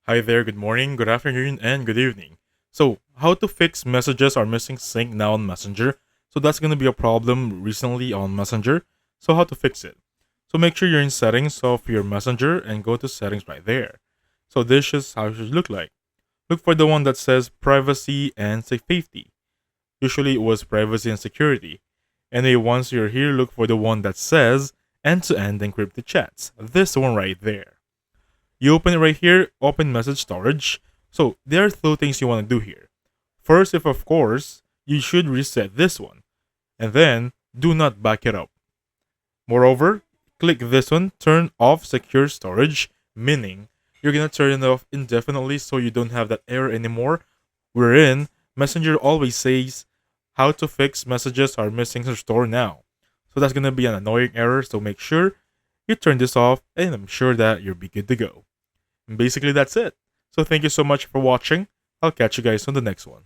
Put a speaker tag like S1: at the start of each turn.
S1: Hi there, good morning, good afternoon, and good evening. So, how to fix messages are missing sync now on Messenger. So, that's going to be a problem recently on Messenger. So, how to fix it? So, make sure you're in settings of your Messenger and go to settings right there. So, this is how it should look like. Look for the one that says privacy and safety. Usually, it was privacy and security. Anyway, once you're here, look for the one that says end to end encrypted chats. This one right there. You open it right here, open message storage. So there are two things you want to do here. First, if of course, you should reset this one. And then do not back it up. Moreover, click this one, turn off secure storage, meaning you're gonna turn it off indefinitely so you don't have that error anymore. Wherein Messenger always says how to fix messages are missing or store now. So that's gonna be an annoying error, so make sure you turn this off and I'm sure that you'll be good to go. And basically, that's it. So, thank you so much for watching. I'll catch you guys on the next one.